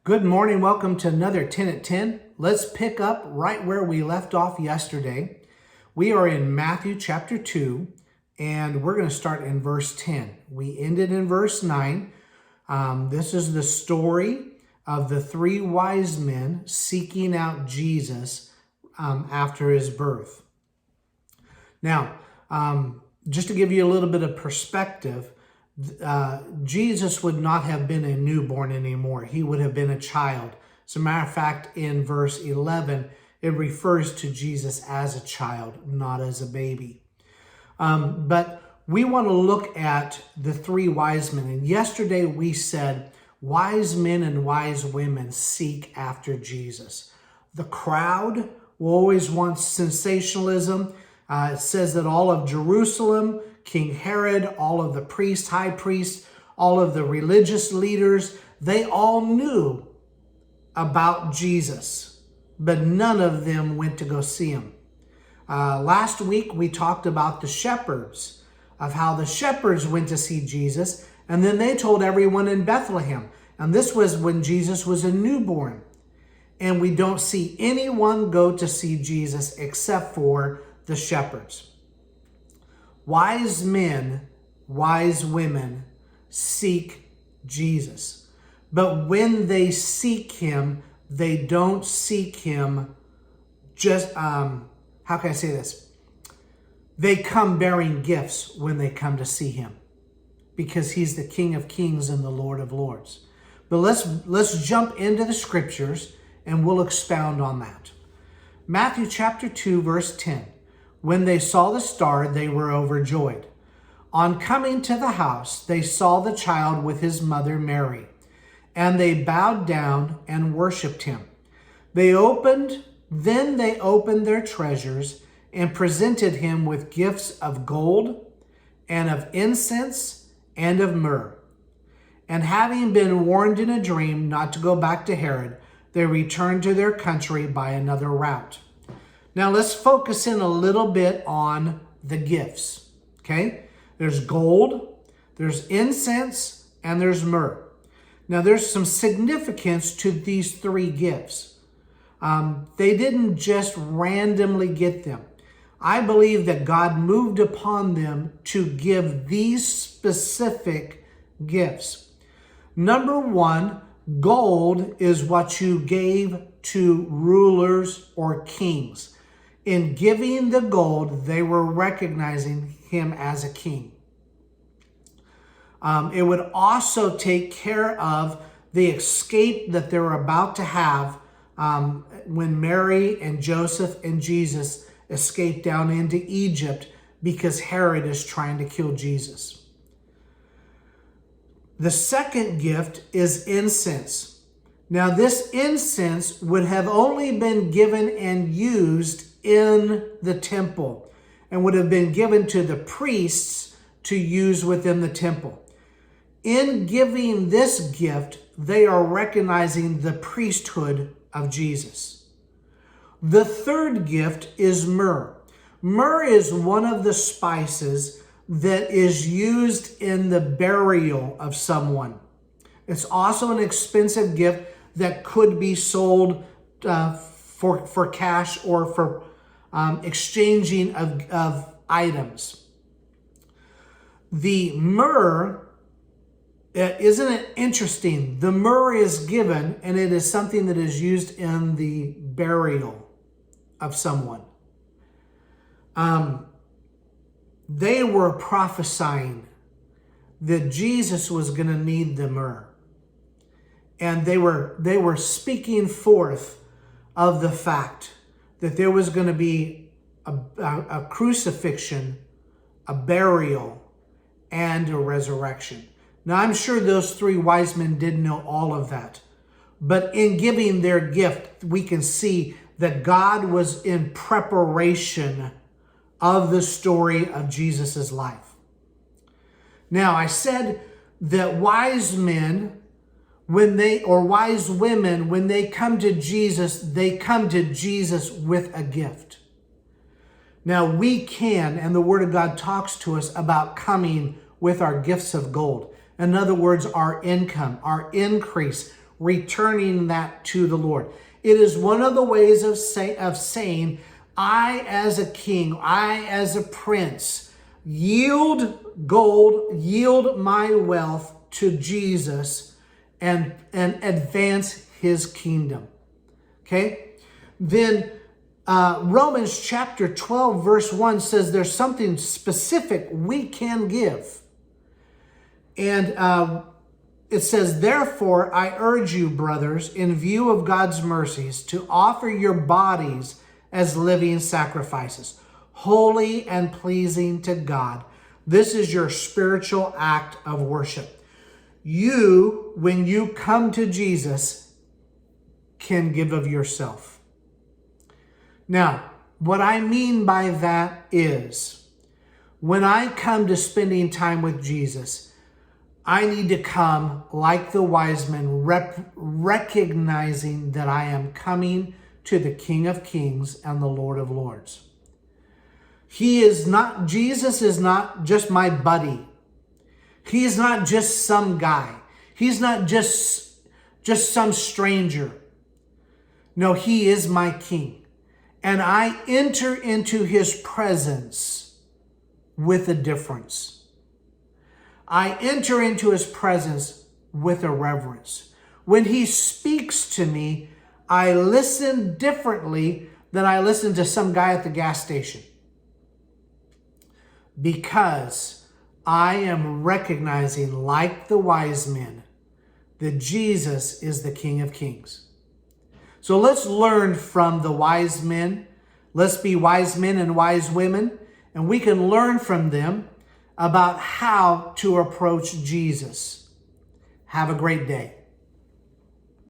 Good morning. Welcome to another 10 at 10. Let's pick up right where we left off yesterday. We are in Matthew chapter 2, and we're going to start in verse 10. We ended in verse 9. This is the story of the three wise men seeking out Jesus after his birth. Now, just to give you a little bit of perspective, Jesus would not have been a newborn anymore. He would have been a child. As a matter of fact, in verse 11, it refers to Jesus as a child, not as a baby. But we want to look at the three wise men. And yesterday we said wise men and wise women seek after Jesus. The crowd will always want sensationalism. It says that all of Jerusalem, King Herod, all of the priests, high priests, all of the religious leaders, they all knew about Jesus, but none of them went to go see him. Last week, we talked about the shepherds, of how the shepherds went to see Jesus, and then they told everyone in Bethlehem. And this was when Jesus was a newborn. And we don't see anyone go to see Jesus except for the shepherds. Wise men, wise women seek Jesus. But when they seek him, they don't seek him just, how can I say this? They come bearing gifts when they come to see him, because he's the King of Kings and the Lord of Lords. But let's jump into the scriptures and we'll expound on that. Matthew chapter 2, verse 10. When they saw the star, they were overjoyed. On coming to the house, they saw the child with his mother Mary, and they bowed down and worshipped him. Then they opened their treasures and presented him with gifts of gold and of incense and of myrrh. And having been warned in a dream not to go back to Herod, they returned to their country by another route. Now let's focus in a little bit on the gifts, okay? There's gold, there's incense, and there's myrrh. Now there's some significance to these three gifts. They didn't just randomly get them. I believe that God moved upon them to give these specific gifts. Number one, gold is what you gave to rulers or kings. In giving the gold, they were recognizing him as a king. It would also take care of the escape that they were about to have when Mary and Joseph and Jesus escaped down into Egypt because Herod is trying to kill Jesus. The second gift is incense. Now, this incense would have only been given and used in the temple and would have been given to the priests to use within the temple. In giving this gift, they are recognizing the priesthood of Jesus. The third gift is myrrh. Myrrh is one of the spices that is used in the burial of someone. It's also an expensive gift that could be sold for cash or for exchanging of items. The myrrh, isn't it interesting? The myrrh is given, and it is something that is used in the burial of someone. They were prophesying that Jesus was going to need the myrrh. And they were speaking forth of the fact that there was going to be a crucifixion, a burial, and a resurrection. Now, I'm sure those three wise men didn't know all of that. But in giving their gift, we can see that God was in preparation of the story of Jesus' life. Now, I said that wise men, wise women, when they come to Jesus, they come to Jesus with a gift. Now we can, and the Word of God talks to us about coming with our gifts of gold. In other words, our income, our increase. returning that to the Lord. It is one of the ways of saying, I as a king, I as a prince, yield gold, yield my wealth to Jesus and advance his kingdom. Okay? Then Romans chapter 12 verse 1 says there's something specific we can give. And it says, therefore, I urge you, brothers, in view of God's mercies, to offer your bodies as living sacrifices, holy and pleasing to God. This is your spiritual act of worship. You, when you come to Jesus, can give of yourself. Now, what I mean by that is, when I come to spending time with Jesus, I need to come like the wise men, recognizing that I am coming to the King of Kings and the Lord of Lords. Jesus is not just my buddy. He's not just some guy. He's not just some stranger. No, he is my King. And I enter into his presence with a difference. I enter into his presence with a reverence. When he speaks to me, I listen differently than I listen to some guy at the gas station. Because I am recognizing, like the wise men, that Jesus is the King of Kings. So let's learn from the wise men. Let's be wise men and wise women, and we can learn from them about how to approach Jesus. Have a great day.